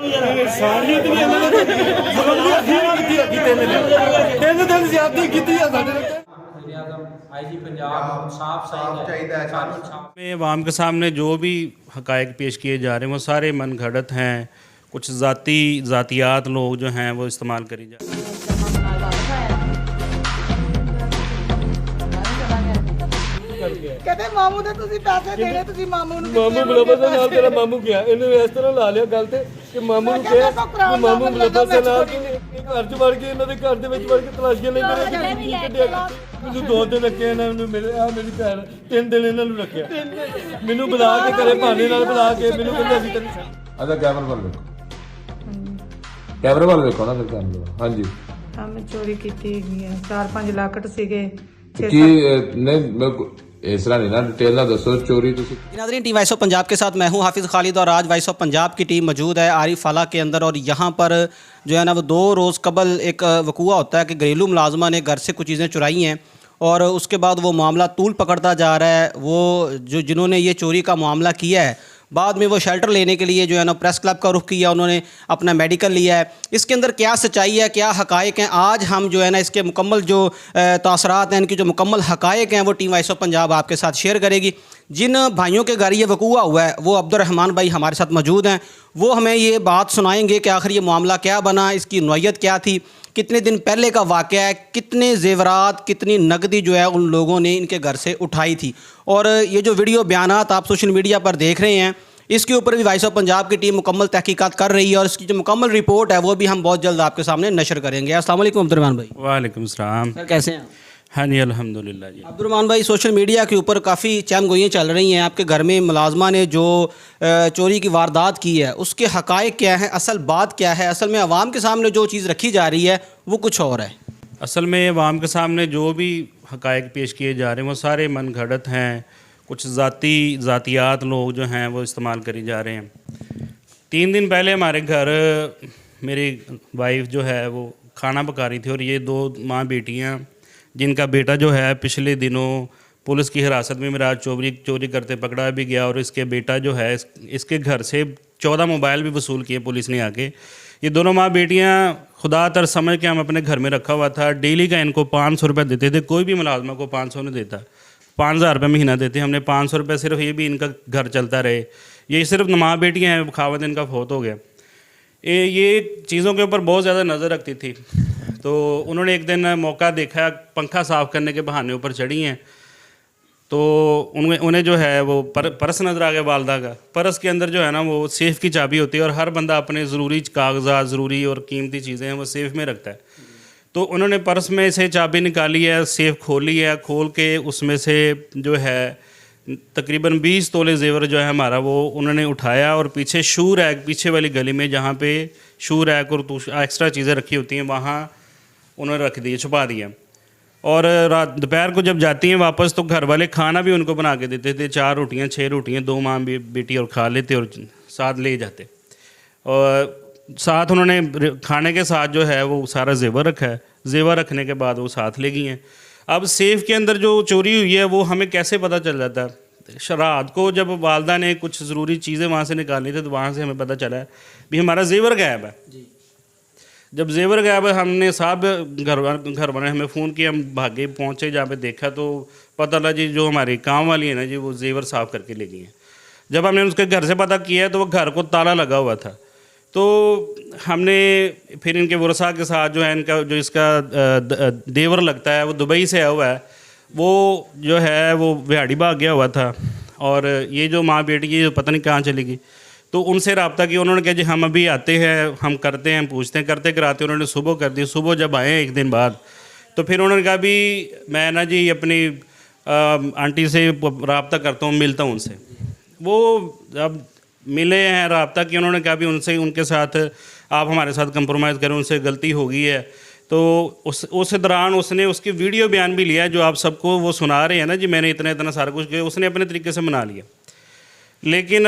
इंसानियत भी इन्होंने जुल्म की अखीर की तीन दिन ज्यादा की आईजी पंजाब साफ चाहिए में अवाम के सामने जो भी हकायक पेश किए जा रहे हैं वो सारे मन घड़त हैं। कुछ ज़ातियात लोग जो हैं वो इस्तेमाल करी जा रहे हैं। कहते मामू ने ਤੁਸੀਂ ਪੈਸੇ ਦੇਣੇ ਤੁਸੀਂ ਮਾਮੂ ਨੂੰ ਮਾਮੂ ਬਲਬਲ ਦੇ ਨਾਲ ਤੇਰਾ ਮਾਮੂ ਗਿਆ ਇਹਨੇ ਇਸ ਤਰ੍ਹਾਂ ਲਾ ਲਿਆ ਗੱਲ ਤੇ ਕਿ ਮਾਮੂ ਨੂੰ ਕਿਹਾ ਕਿ ਮਾਮੂ ਬਲਬਲ ਦੇ ਨਾਲ ਘਰ ਚ ਵੜ ਕੇ ਇਹਨਾਂ ਦੇ ਘਰ ਦੇ ਵਿੱਚ ਵੜ ਕੇ ਤਲਾਸ਼ੀਆਂ ਲੈਂਦੇ ਰਹੇ ਕਿ ਕੀ ਕੱਢਿਆ ਮੈਨੂੰ 2 ਦਿਨ ਰੱਖਿਆ ਇਹਨਾਂ ਨੂੰ ਮੇਰੀ ਭੈਣ 3 ਦਿਨ ਇਹਨਾਂ ਨੂੰ ਰੱਖਿਆ ਮੈਨੂੰ ਬੁਲਾ ਕੇ ਘਰੇ ਭਾਣੇ ਨਾਲ ਬੁਲਾ ਕੇ ਮੈਨੂੰ ਕਹਿੰਦੇ ਅਸੀਂ ਤੈਨੂੰ ਅੱਛਾ ਕੈਮਰਾ ਵੱਲ ਦੇਖੋ ਕੈਮਰਾ ਵੱਲ ਦੇਖੋ ਨਾ ਫਿਰ ਕੈਮਰਾ ਹਾਂਜੀ ਹਾਂ ਮੈਂ ਚੋਰੀ ਕੀਤੀ ਹੈਗੀ ਹੈ 4-5 ਲੱਖ ਸੀਗੇ ਕੀ ਨਹੀਂ ਮੈਂ इस तरह नहीं ना डिटेल ना दसो चोरी तुसी नाज़रीन टीम वॉइस ऑफ पंजाब के साथ मैं हूं हाफिज़ खालिद और आज वॉइस ऑफ पंजाब की टीम मौजूद है आरिफ फाला के अंदर। और यहाँ पर जो है ना वो 2 रोज़ कबल एक वकूआ होता है कि घरेलू मुलाजमा ने घर से कुछ चीज़ें चुराई हैं और उसके बाद वो मामला तूल पकड़ता जा रहा है। वो जो जिन्होंने ये चोरी का मामला किया है बाद में वो शेल्टर लेने के लिए जो है ना प्रेस क्लब का रुख किया, उन्होंने अपना मेडिकल लिया है। इसके अंदर क्या सच्चाई है, क्या हकायक हैं, आज हम जो है ना इसके मुकम्मल जो तासरात हैं, इनकी जो मुकम्मल हकायक हैं वो टीम वॉइस ऑफ पंजाब आपके साथ शेयर करेगी। जिन भाइयों के घर ये वकूआ हुआ है वो अब्दुर्रहमान भाई हमारे साथ मौजूद हैं। वो हमें ये बात सुनाएंगे कि आखिर ये मामला क्या बना, इसकी नौयत क्या थी, कितने दिन पहले का वाक़या है, कितने ज़ेवरात कितनी नकदी जो है उन लोगों ने इनके घर से उठाई थी। और ये जो वीडियो बयानात आप सोशल मीडिया पर देख रहे हैं इसके ऊपर भी वॉइस ऑफ पंजाब की टीम मुकम्मल तहकीकात कर रही है और इसकी जो मुकम्मल रिपोर्ट है वो भी हम बहुत जल्द आपके सामने नशर करेंगे। अस्सलाम वालेकुम अब्दुर्रहमान भाई। वालेकुम सलाम। सर कैसे हैं? हाँ जी अल्हम्दुलिल्लाह जी। अब्दुर्रहमान भाई सोशल मीडिया के ऊपर काफ़ी चमगोइयाँ चल रही हैं, आपके घर में मुलाजमा ने जो चोरी की वारदात की है उसके हकायक क्या है, असल बात क्या है, असल में आवाम के सामने जो चीज़ रखी जा रही है वो कुछ और है। असल में अवाम के सामने जो भी हकायक पेश किए जा रहे हैं वो सारे मन घड़त हैं। कुछ ज़ातियात लोग जो हैं वो इस्तेमाल करी जा रहे हैं। 3 दिन पहले हमारे घर मेरी वाइफ जो है वो खाना पका रही थी और ये 2 माँ बेटियाँ जिनका बेटा जो है पिछले दिनों पुलिस की हिरासत में मेरा चोरी करते पकड़ा भी गया और इसके बेटा जो है इसके घर से 14 मोबाइल भी वसूल किए पुलिस ने आके। ये दोनों माँ बेटियाँ खुदा तर समझ के हम अपने घर में रखा हुआ था। डेली का इनको 500 रुपये देते थे, कोई भी मुलाजमा को 500 नहीं देता, 5000 रुपये महीना देते। हमने 500 रुपये सिर्फ ये भी इनका घर चलता रहे। ये सिर्फ माँ बेटियाँ हैं, खावत इनका फौत हो गया। ये चीज़ों के ऊपर बहुत ज़्यादा नज़र रखती थी। तो उन्होंने एक दिन मौका देखा, पंखा साफ़ करने के बहाने ऊपर चढ़ी हैं तो उन्हें जो है वो पर्स नज़र आ गया वालदा का। पर्स के अंदर जो है ना वो सेफ़ की चाबी होती है और हर बंदा अपने ज़रूरी कागजात ज़रूरी और कीमती चीज़ें हैं वो सेफ़ में रखता है। तो उन्होंने पर्स में से चाबी निकाली है, सेफ़ खोली है, खोल के उसमें से जो है तकरीबन 20 तोले जेवर जो है हमारा वो उन्होंने उठाया और पीछे शू रैक, पीछे वाली गली में जहाँ पे शू रैक और एक्स्ट्रा चीज़ें रखी होती हैं वहाँ उन्होंने रख दिए, छुपा दिया। और रात दोपहर को जब जाती हैं वापस तो घर वाले खाना भी उनको बना के देते थे, 4 रोटियाँ 6 रोटियाँ 2 माँ बेटी और खा लेते और साथ ले जाते। और साथ उन्होंने खाने के साथ जो है वो सारा जेवर रखा है। जेवर रखने के बाद वो साथ ले गई हैं। अब सेफ़ के अंदर जो चोरी हुई है वो हमें कैसे पता चल जाता है? रात को जब वालदा ने कुछ ज़रूरी चीज़ें वहाँ से निकाली थी तो वहाँ से हमें पता चला है भी हमारा जेवर गायब है। जब जेवर गायब है हमने साहब घर वाले हमें फ़ोन किया, हम भागे पहुँचे, जहाँ पे देखा तो पता लगा जी जो हमारी काम वाली है ना जी वो जेवर साफ़ करके ले गई हैं। जब हमने उसके घर से पता किया तो वो घर को ताला लगा हुआ था। तो हमने फिर इनके वर्षा के साथ जो है इनका जो इसका देवर लगता है वो दुबई से आया हुआ है, वो जो है वो बिहाड़ी भाग गया हुआ था और ये जो माँ बेटी ये पता नहीं कहाँ चली गई। तो उनसे रब्ता किया, उन्होंने कहा जी हम अभी आते हैं, हम करते हैं, पूछते हैं, करते कराते उन्होंने सुबह कर दी। सुबह जब आए 1 दिन बाद तो फिर उन्होंने कहा भी मैं ना जी अपनी आंटी से रब्ता करता हूँ, मिलता हूँ उनसे। वो अब मिले हैं, रब्ता किया, उन्होंने कहा भी उनसे उनके साथ आप हमारे साथ कंप्रोमाइज़ करें, उनसे गलती हो गई है। तो उस दौरान उसने उसकी वीडियो बयान भी लिया जो आप सबको वो सुना रहे हैं ना जी, मैंने इतना सारा कुछ किया, उसने अपने तरीके से मना लिया। लेकिन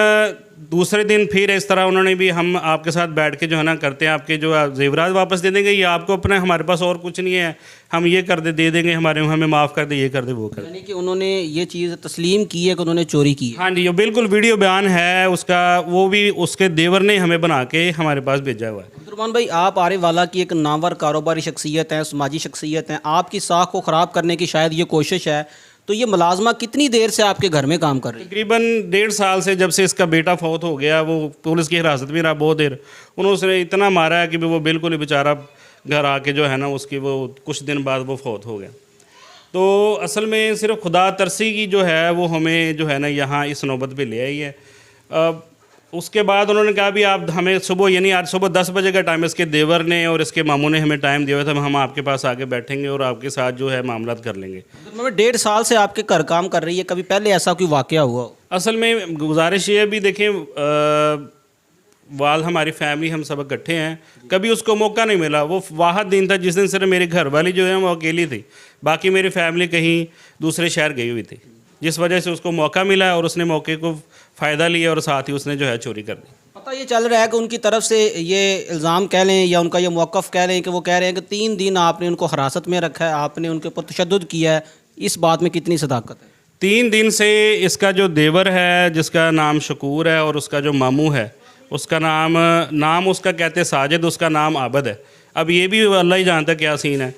दूसरे दिन फिर इस तरह उन्होंने भी हम आपके साथ बैठ के जो है ना करते हैं, आपके जो जेवरात वापस दे देंगे, या आपको अपने हमारे पास और कुछ नहीं है, हम ये कर दे देंगे, हमें माफ़ कर दे, ये कर दे, वो कर दे। यानी कि उन्होंने ये चीज़ तस्लीम की है कि उन्होंने चोरी की है। हाँ जी, ये बिल्कुल वीडियो बयान है उसका, वो भी उसके देवर ने हमें बना के हमारे पास भेजा हुआ है। अब्दुर्रहमान भाई, आप आरिफ वाला की एक नामवर कारोबारी शख्सियत है, समाजी शख्सियत है, आपकी साख को ख़राब करने की शायद ये कोशिश है, तो ये मुलाजमा कितनी देर से आपके घर में काम कर रही है? तकरीबन 1.5 साल से, जब से इसका बेटा फौत हो गया, वो पुलिस की हिरासत में रहा बहुत देर, उन्होंने इतना मारा है कि वो बिल्कुल ही बेचारा घर आके जो है ना उसकी वो कुछ दिन बाद वो फौत हो गया। तो असल में सिर्फ खुदा तरसी की जो है वो हमें जो है ना यहाँ इस नौबत पे ले आई है। उसके बाद उन्होंने कहा भी आप हमें सुबह, यानी आज सुबह 10 बजे का टाइम इसके देवर ने और इसके मामू ने हमें टाइम दिया था, हम आपके पास आके बैठेंगे और आपके साथ जो है मामला कर लेंगे। 1.5 साल से आपके घर काम कर रही है, कभी पहले ऐसा कोई वाक़या हुआ हो? असल में गुजारिश ये भी देखें, वाल हमारी फैमिली हम सब इकट्ठे हैं, कभी उसको मौका नहीं मिला। वो वाहद दिन था जिस दिन सिर्फ मेरी घर वाली जो है वो अकेली थी, बाकी मेरी फैमिली कहीं दूसरे शहर गई हुई थी, जिस वजह से उसको मौका मिला और उसने मौके को फ़ायदा लिया और साथ ही उसने जो है चोरी कर दी। पता ये चल रहा है कि उनकी तरफ से ये इल्ज़ाम कह लें या उनका ये मौक़िफ़ कह लें कि वो कह रहे हैं कि 3 दिन आपने उनको हिरासत में रखा है, आपने उनके ऊपर तशद्दुद किया है, इस बात में कितनी सदाकत है? 3 दिन से इसका जो देवर है जिसका नाम शकूर है और उसका जो मामू है उसका नाम उसका कहते हैं साजिद, उसका नाम आबद है। अब ये भी अल्लाह ही जानता है क्या सीन है।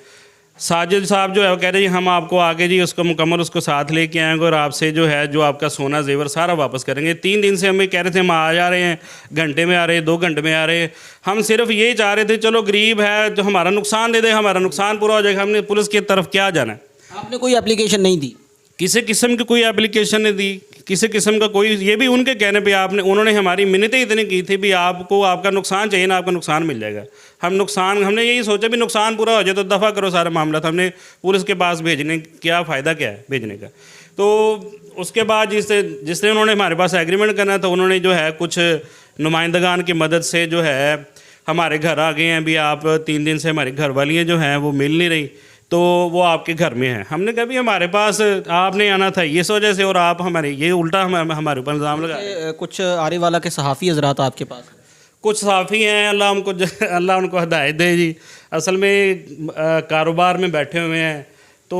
साजिद साहब जो है वो कह रहे हैं हम आपको आगे जी उसको मुकम्मल उसको साथ लेके आएंगे और आपसे जो है जो आपका सोना जेवर सारा वापस करेंगे। 3 दिन से हमें कह रहे थे हम आ जा रहे हैं, घंटे में आ रहे हैं, 2 घंटे में आ रहे हैं। हम सिर्फ यही चाह रहे थे चलो गरीब है जो हमारा नुकसान दे दे, हमारा नुकसान पूरा हो जाएगा, हमने पुलिस की तरफ क्या जाना है। आपने कोई एप्लीकेशन नहीं दी? किसी किस्म की कोई एप्लीकेशन नहीं दी, किसी किस्म का कोई, ये भी उनके कहने पे उन्होंने हमारी मिन्नतें इतनी की थी भी आपको आपका नुकसान चाहिए ना, आपका नुकसान मिल जाएगा। हमने यही सोचा भी नुकसान पूरा हो जाए तो दफ़ा करो सारा मामला। तो हमने पुलिस के पास भेजने क्या फ़ायदा क्या है भेजने का। तो उसके बाद जिसने उन्होंने हमारे पास एग्रीमेंट करना था, उन्होंने जो है कुछ नुमाइंदगान की मदद से जो है हमारे घर आ गए हैं भी आप 3 दिन से हमारी घर वालियाँ जो हैं वो मिल नहीं रही, तो वो आपके घर में है। हमने कहा भी हमारे पास आपने आना था इस वजह से, और आप हमारे ये उल्टा हमारे ऊपर इल्ज़ाम लगा। कुछ आरिफ वाला के सहाफ़ी हज़रात आपके पास? कुछ सहाफ़ी हैं, अल्लाह उनको हिदायत दे जी। असल में कारोबार में बैठे हुए हैं तो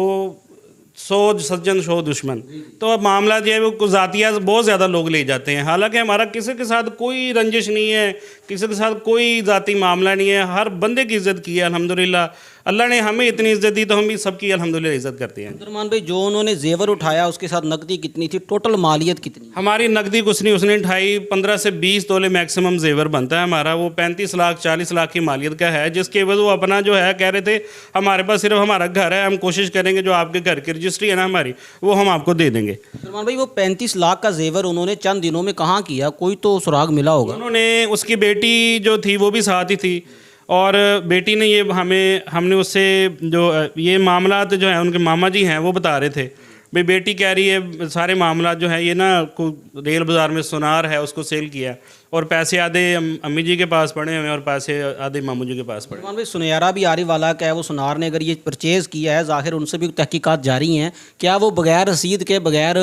100 सज्जन 100 दुश्मन, तो अब मामला जो है वो कुछ ज़ातियात बहुत ज़्यादा लोग ले जाते हैं। हालांकि हमारा किसी के साथ कोई रंजिश नहीं है, किसी के साथ कोई ज़ाती मामला नहीं है, हर बंदे की इज़्ज़त की है अल्हम्दुलिल्लाह। अल्लाह ने हमें इतनी इज़्ज़त दी तो हम भी सबकी अल्हम्दुलिल्लाह इज़्ज़त करते हैं। अब्दुर्रहमान भाई, जो उन्होंने जेवर उठाया उसके साथ नकदी कितनी थी, टोटल मालियत कितनी? हमारी नकदी कुछ नहीं, उसने उठाई 15 से 20 तोले मैक्सिमम जेवर बनता है हमारा, वो 35 लाख 40 लाख की मालियत का है, जिसके वजह वो अपना जो है कह रहे थे हमारे पास सिर्फ हमारा घर है, हम कोशिश करेंगे जो आपके घर की रजिस्ट्री है ना हमारी वो हम आपको दे देंगे। अब्दुर्रहमान भाई, वो 35 लाख का जेवर उन्होंने चंद दिनों में कहाँ किया? कोई तो सुराग मिला होगा। उन्होंने, उसकी बेटी जो थी वो भी साथ ही थी, और बेटी ने ये हमने उससे जो ये मामला जो है उनके मामा जी हैं वो बता रहे थे भाई बेटी कह रही है सारे मामला जो है ये ना रेल बाज़ार में सुनार है उसको सेल किया, और पैसे आधे अम्मी जी के पास पड़े हुए और पैसे आधे मामू जी के पास पड़े। भाई, सुनहरा भी आरिफ वाला का है, वो सुनार ने अगर ये परचेज़ किया है, ज़ाहिर उनसे भी तहकीकात जारी हैं, क्या वो बगैर रसीद के बगैर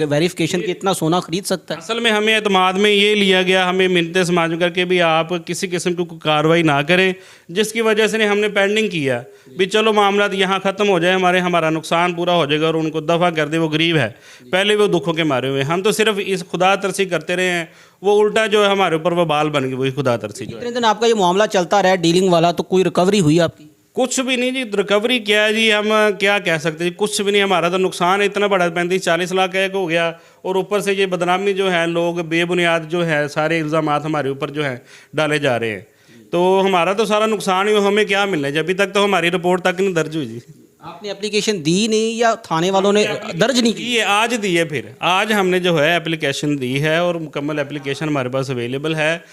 वेरिफिकेशन के इतना सोना ख़रीद सकता है? असल में हमें एतमाद में ये लिया गया, हमें मिन्नतें समाज करके भी आप किसी किस्म की कोई कार्रवाई ना करें, जिसकी वजह से हमने पेंडिंग किया भी चलो मामला यहाँ ख़त्म हो जाए, हमारा नुकसान पूरा हो जाएगा और उनको दफ़ा कर दे। वो गरीब है, पहले वो दुखों के मारे हुए, हम तो सिर्फ इस खुदा तरसी करते रहे हैं, वो उल्टा जो है हमारे ऊपर वो बाल बन गए, वही खुदा तरसी। इतने दिन आपका ये मामला चलता रहा डीलिंग वाला, तो कोई रिकवरी हुई आपकी? कुछ भी नहीं जी, रिकवरी क्या है जी, हम क्या कह सकते हैं, कुछ भी नहीं। हमारा तो नुकसान इतना बड़ा 35-40 लाख का एक हो गया, और ऊपर से ये बदनामी जो है, लोग बेबुनियाद जो है सारे इल्ज़ामात हमारे ऊपर जो है डाले जा रहे हैं, तो हमारा तो सारा नुकसान ही, हमें क्या मिलना है? जब अभी तक तो हमारी रिपोर्ट तक नहीं दर्ज हुई जी। आपने एप्लीकेशन दी नहीं या थाने वालों ने दर्ज नहीं की? आज दी है, फिर आज हमने जो है एप्लीकेशन दी है और मुकम्मल एप्लीकेशन हमारे पास अवेलेबल है।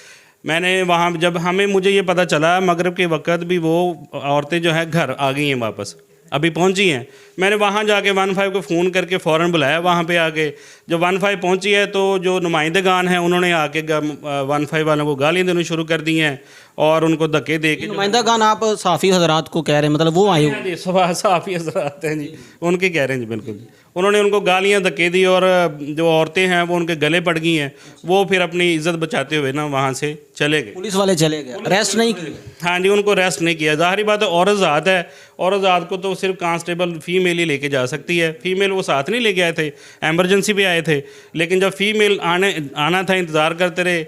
मैंने वहाँ जब मुझे ये पता चला मगरिब के वक्त भी वो औरतें जो है घर आ गई हैं, वापस अभी पहुंची हैं। मैंने वहाँ जाके 15 को फ़ोन करके फ़ौरन बुलाया वहाँ पे आके। जब 15 पहुंची है तो जो नुमाइंदगान हैं उन्होंने आके 15 वालों को गालियाँ देनी शुरू कर दी हैं और उनको धक्के दे के। नुमाइंदगान आप साफ़ी हज़रात को कह रहे हैं, मतलब वो आए? जी, सहाफ़ी हज़रात हैं जी, उनके कह रहे हैं जी, बिल्कुल जी। उन्होंने उनको गालियां धक्के दी और जो औरतें हैं वो उनके गले पड़ गई हैं। वो फिर अपनी इज्जत बचाते हुए ना वहाँ से चले गए। पुलिस वाले चले गए, अरेस्ट नहीं किए? हाँ जी, उनको अरेस्ट नहीं किया। ज़ाहिर बात है औरत ज़ात है, औरत ज़ात को तो सिर्फ कांस्टेबल फीमेल ही लेके जा सकती है। फीमेल वो साथ नहीं लेके आए थे, एमरजेंसी पे आए थे, लेकिन जब फीमेल आना था इंतज़ार करते रहे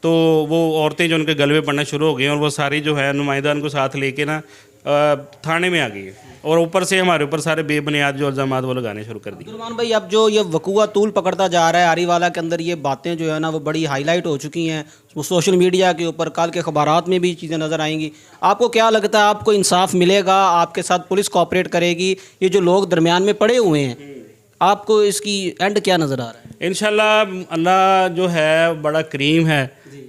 तो वो औरतें जो उनके गले में पड़ना शुरू हो गई और वो सारी जो है नुमाइंदा उनको साथ लेके ना थाने में आ गई और ऊपर से हमारे ऊपर सारे बेबुनियाद जो इल्ज़ामात वो लगाने शुरू कर दिए। अब्दुर्रहमान भाई, अब जो ये वकूआ तूल पकड़ता जा रहा है आरीवाला के अंदर, ये बातें जो है ना वो बड़ी हाईलाइट हो चुकी हैं वो सोशल मीडिया के ऊपर, कल के अखबारात में भी चीज़ें नज़र आएंगी। आपको क्या लगता है, आपको इंसाफ मिलेगा? आपके साथ पुलिस कोऑपरेट करेगी? ये जो लोग दरमियान में पड़े हुए हैं, आपको इसकी एंड क्या नज़र आ रहा है? इंशाल्लाह अल्लाह जो है बड़ा करीम है,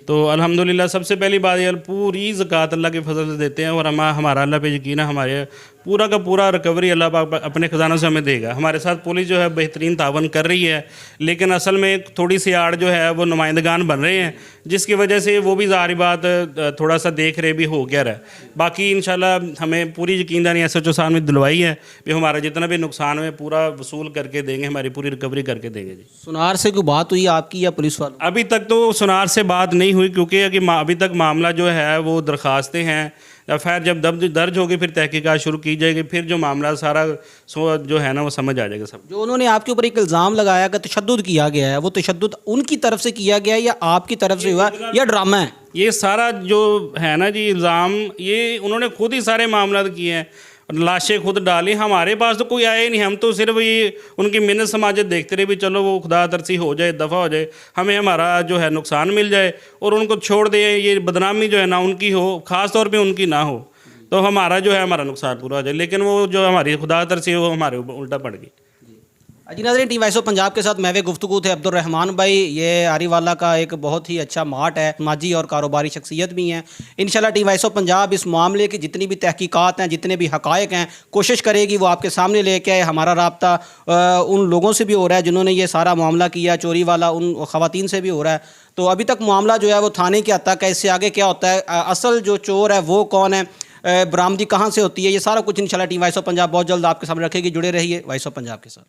तो अल्हम्दुलिल्लाह सबसे पहली बात ये पूरी ज़कात अल्लाह के फजल से देते हैं और हमारा अल्लाह पे यकीन है, हमारे पूरा का पूरा रिकवरी अल्लाह पाक अपने ख़जानों से हमें देगा। हमारे साथ पुलिस जो है बेहतरीन तावन कर रही है, लेकिन असल में थोड़ी सी आड़ जो है वो नुमाइंदगान बन रहे हैं, जिसकी वजह से वो भी ज़ाहिर बात थोड़ा सा देख रहे भी हो क्या रहा है। बाकी इंशाल्लाह हमें पूरी यकीनदारी SHO साहब ने दिलवाई है कि हमारा जितना भी नुकसान है पूरा वसूल करके देंगे, हमारी पूरी रिकवरी करके देंगे। जी, सुनार से कोई बात हुई आपकी या पुलिस वालों? अभी तक तो सुनार से बात नहीं हुई, क्योंकि अभी तक मामला जो है वो दरख्वास्तें हैं, या फिर जब दर्ज होगी फिर तहकीकात शुरू की जाएगी, फिर जो मामला सारा जो है ना वो समझ आ जाएगा सब। जो उन्होंने आपके ऊपर एक इल्ज़ाम लगाया कि तशद्दुद किया गया है, वो तशद्दुद उनकी तरफ से किया गया है या आपकी तरफ से हुआ या ड्रामा है? ये सारा जो है ना जी इल्ज़ाम, ये उन्होंने खुद ही सारे मामला किए हैं, लाशें खुद डाली। हमारे पास तो कोई आया ही नहीं, हम तो सिर्फ ये उनकी मिन्नत समाजत देखते रहे भी चलो वो खुदा तरसी हो जाए, दफ़ा हो जाए, हमें हमारा जो है नुकसान मिल जाए और उनको छोड़ दें, ये बदनामी जो है ना उनकी हो, ख़ास तौर पे उनकी ना हो, तो हमारा जो है हमारा नुकसान पूरा हो जाए। लेकिन वो जो हमारी खुदा तरसी हो हमारे उल्टा पड़ गई। जी नाज़रीन, टीम वॉइस ऑफ पंजाब के साथ महवे गुफ्तगू थे अब्दुर्रहमान भाई। ये आरीवाला का एक बहुत ही अच्छा मार्ट है, समाजी और कारोबारी शख्सियत भी हैं। इंशाल्लाह टीम वॉइस ऑफ पंजाब इस मामले की जितनी भी तहकीकात हैं, जितने भी हक़ाइक़ हैं, कोशिश करेगी वो आपके सामने लेके आए। हमारा रब्ता उन लोगों से भी हो रहा है जिन्होंने ये सारा मामला किया, चोरी वाला, उन ख़वातीन से भी हो रहा है। तो अभी तक मामला जो है वो थाने के हद तक है। इससे आगे क्या होता है, असल जो चोर है वो कौन है, बरामदी कहाँ से होती है, ये सारा कुछ इंशाल्लाह टीम वॉइस ऑफ पंजाब बहुत जल्द आपके सामने रखेगी। जुड़े रहिए वॉइस ऑफ पंजाब के साथ।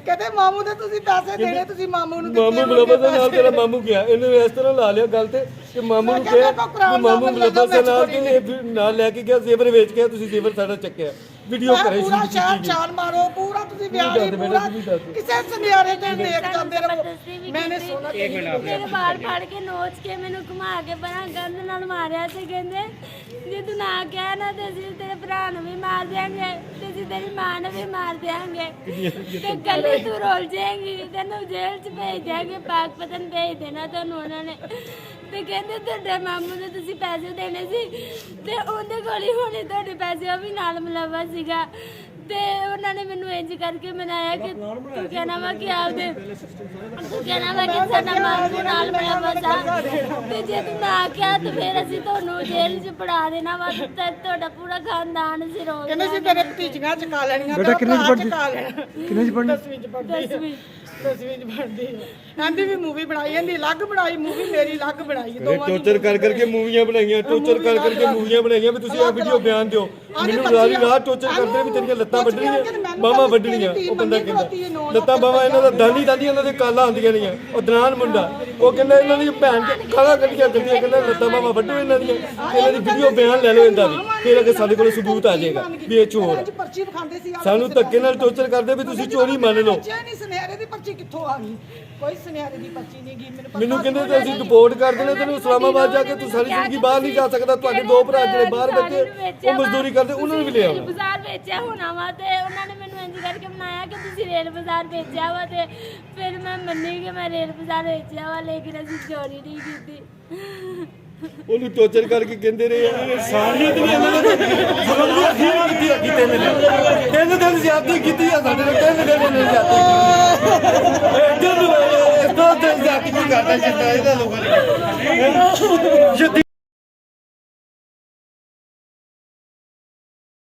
ਕਹਿੰਦੇ ਮਾਮੂ ਦੇ ਤੁਸੀਂ ਪੈਸੇ ਦੇਣੇ, ਤੁਸੀਂ ਮਾਮੂ ਨੂੰ ਮਾਮੂ ਮੁਲੱਬਸ ਦੇ ਨਾਲ ਤੇਰਾ ਮਾਮੂ ਗਿਆ, ਇਹਨੇ ਇਸ ਤਰ੍ਹਾਂ ਲਾ ਲਿਆ ਗੱਲ ਤੇ ਕਿ ਮਾਮੂ ਨੂੰ ਕਿਹਾ ਕਿ ਮਾਮੂ ਮੁਲੱਬਸ ਦੇ ਨਾਲ ਕਿ ਇਹ ਨਾਲ ਲੈ ਕੇ ਗਿਆ, ਜ਼ੇਵਰ ਵੇਚ ਕੇ ਤੁਸੀਂ ਜ਼ੇਵਰ ਸਾਡਾ ਚੱਕਿਆ, ਵੀਡੀਓ ਕਰੇ ਪੂਰਾ ਸ਼ੂਟ ਸ਼ਹਿਰ ਕੀਤੀ। ਛਾਲ ਮਾਰੋ, ਪੂਰਾ ਤੁਸੀਂ ਵਿਆਹ ਹੀ ਪੂਰਾ ਕਿਸੇ ਸੁਨਿਆਰੇ ਤੇ ਦੇਖ ਜਾਂਦੇ ਰਹੋ। ਮੈਨੇ ਸੋਨਾ ਮੇਰੇ ਬਾਲ ਫੜ ਕੇ ਨੋਚ ਕੇ ਮੈਨੂੰ ਘੁਮਾ ਕੇ ਬਣਾ ਗੰਦ ਨਾਲ ਮਾਰਿਆ ਤੇ ਕਹਿੰਦੇ ਜੇ ਤੂੰ ਨਾ ਕਹਿ ਨਾ ਤੇ ਅਸੀਂ ਤੇਰੇ ਭਰਾ ਨੂੰ ਵੀ ਮਾਰ ਦਿਆਂਗੇ ਤੇ ਅਸੀਂ ਤੇਰੀ ਮਾਂ ਨੂੰ ਵੀ ਮਾਰ ਦਿਆਂਗੇ ਤੇ ਗਲੀ ਤੂੰ ਰੋਲ ਜਾਏਂਗੀ, ਤੈਨੂੰ ਜੇਲ੍ਹ 'ਚ ਭੇਜ ਦਿਆਂਗੇ, ਪਾਕਪਤਨ ਭੇਜ ਦੇਣਾ ਤੁਹਾਨੂੰ ਉਹਨਾਂ ਨੇ। ਤੇ ਕਹਿੰਦੇ ਤੁਹਾਡੇ ਮਾਮੂ ਨੂੰ ਤੁਸੀਂ ਪੈਸੇ ਦੇਣੇ ਸੀ ਤੇ ਉਹਦੇ ਕੋਲ ਹੀ ਹੋਣੇ ਤੁਹਾਡੇ ਪੈਸੇ, ਉਹ ਵੀ ਨਾਲ ਮਿਲਾਵਾ ਸੀਗਾ। ਤੇ ਉਹਨਾਂ ਨੇ ਮੈਨੂੰ ਇੰਜ ਕਰਕੇ ਮਨਾਇਆ ਕਿ ਤੂੰ ਕਹਿਣਾ ਵਾ ਕਿ ਆਪਦੇ ਤੂੰ ਕਹਿਣਾ ਵਾ ਕਿ ਸਾਡਾ ਮਾਮੂ ਨਾਲ ਮਿਲਾਵਾ ਸੀ ਤੇ ਜੇ ਤੂੰ ਨਾ ਕਿਹਾ ਤੇ ਫਿਰ ਅਸੀਂ ਤੁਹਾਨੂੰ ਜੇਲ੍ਹ 'ਚ ਪੜਾ ਦੇਣਾ ਵਾ ਤੇ ਤੁਹਾਡਾ ਪੂਰਾ ਖਾਨਦਾਨ ਅਸੀਂ ਰੋਲ ਕਹਿੰਦੇ ਸੀ ਤੇਰੇ ਭਤੀਜੀਆਂ ਚਕਾ ਲੈਣੀਆਂ। ਬੇਟਾ ਕਿੰਨੇ ਚ ਪੜ੍ਹਦੀ? ਕਿੰਨੇ ਚ ਪੜ੍ਹਦੀ? 10ਵੀਂ ਚ ਪੜ੍ਹਦੀ। 10ਵੀਂ ਚ ਪੜ੍ਹਦੀ। ਕਹਿੰਦੀ ਵੀ ਮੂਵੀ ਬਣਾਈ, ਇਹਦੀ ਅਲੱਗ ਬਣਾਈ ਮੂਵੀ, ਮੇਰੀ ਅਲੱਗ ਬਣਾਈ, ਦੋਵਾਂ ਦੀ ਟੋਰਚਰ ਕਰ ਕਰਕੇ ਮੂਵੀਆਂ ਬਣਾਈਆਂ, ਟੋਰਚਰ ਕਰ ਕਰਕੇ ਮੂਵੀਆਂ ਬਣਾਈਆਂ ਵੀ ਤੁਸੀਂ ਇਹ ਵੀਡੀਓ ਬਿਆਨ ਦਿਓ। ਮੈਨੂੰ ਰਾਤ ਰਾਤ ਟੋਰਚਰ ਕਰਦੇ ਵੀ ਤੇਰੀਆਂ ਲੱਤਾਂ ਵੱਢਣੀਆਂ, ਬਾਹਾਂ ਵੱਢਣੀਆਂ। ਉਹ ਬੰਦਾ ਕਹਿੰਦਾ ਲੱਤਾਂ ਬਾਹਾਂ ਇਹਨਾਂ ਦਾ ਦਾਲੀ ਇਹਨਾਂ ਦੇ ਕਾਲਾਂ ਆਉਂਦੀਆਂ ਨਹੀਂ। ਉਹ ਦਨਾਨ ਮੁੰਡਾ ਉਹ ਕਹਿੰਦਾ ਇਹਨਾਂ ਦੀ ਭੈਣ ਖਾਲਾਂ ਕੱਢੀਆਂ ਕੱਢੀਆਂ, ਕਹਿੰਦਾ ਲੱਤਾਂ ਬਾਹਾਂ ਵੱਢੋ ਇਹਨਾਂ ਦੀਆਂ, ਇਹਨਾਂ ਦੀ ਵੀਡੀਓ ਬਿਆਨ ਲੈ ਲਓ ਇਹਦਾ ਵੀ, ਫਿਰ ਅੱਗੇ ਸਾਡੇ ਕੋਲ ਸਬੂਤ ਆ ਜਾਏਗਾ ਵੀ ਇਹ ਚੋਰ। ਪਰਚੀ ਵਿਖਾਉਂਦੇ ਸੀ, ਸਾਨੂੰ ਧੱਕੇ ਨਾਲ ਟੋਰਚਰ ਕਰਦੇ ਵੀ ਤੁਸੀਂ ਚੋਰੀ ਮੰਨ ਲਓ। ਨਹੀਂ ਸੁਨਿਆਰੇ ਦੀ ਪਰਚੀ ਕਿੱਥੋਂ ਆ ਗਈ? ਕੋਈ ਸੁਨਿਆਰੇ ਦੀ ਪਰਚੀ ਨਹੀਂ ਗਈ। ਮੈਨੂੰ ਕਹਿੰਦੇ ਤੇ ਅਸੀਂ ਰਿਪੋਰਟ ਕਰ ਦੇਣਾ ਤੈਨੂੰ, ਇਸਲਾਮਾਬਾਦ ਜਾ ਕੇ ਤੂੰ ਸਾਰੀ ਜ਼ਿੰਦਗੀ ਬਾਹਰ ਨਹੀਂ ਜਾ ਸਕਦਾ। ਤੁਹਾਡੇ ਦੋ ਭਰਾ ਜਿਹੜੇ ਬਾਹਰ ਬੈਠੇ ਉਹ ਮਜ਼ਦੂਰੀ ਕਰਦੇ, ਉਹਨਾਂ ਨੂੰ ਵੀ ਲੈ ਆਉਣਾ। ਬਾਜ਼ਾਰ ਵੇਚਿਆ ਹੋਣਾ ਵਾ ਤੇ ਉਹਨਾਂ ਨੇ ਮੈਨੂੰ ਇੰਜ ਕਰਕੇ ਬਣਾਇਆ ਕਿ ਤੁਸੀਂ ਰੇਲ ਬਾਜ਼ਾਰ ਵੇਚਿਆ ਵਾ ਤੇ ਫਿਰ ਮੈਂ ਮੰਨੀ ਕਿ ਮੈਂ ਰੇਲ ਬਾਜ਼ਾਰ ਵੇਚਿਆ ਵਾ, ਲੇਕਿਨ ਅਸੀਂ ਚੋਰੀ ਨਹੀਂ ਕੀਤੀ। ਉਹਨੂੰ ਟੋਰਚਰ ਕਰਕੇ ਕਹਿੰਦੇ ਰਹੇ ਆ। ਇਨਸਾਨੀਅਤ ਵੀ ਇਹਨਾਂ ਨੇ ਜ਼ੁਲਮ ਦੀ ਅਖੀਰ ਕੀਤੀ ਹੈਗੀ। 3 ਦਿਨ ਜ਼ਿਆਦਤੀ ਕੀਤੀ ਆ ਸਾਡੇ ਨਾਲ, 3 ਦਿਨ ਇਹਨਾਂ ਨੇ ਜ਼ਿਆਦਤੀ ਕੀਤੀ। ਇਸ ਤੋਂ ਜ਼ਿਆਦਤੀ ਕੀ ਕਰਦਾ ਜਿੱਦਾਂ ਇਹਦਾ ਲੋਕਾਂ ਨੇ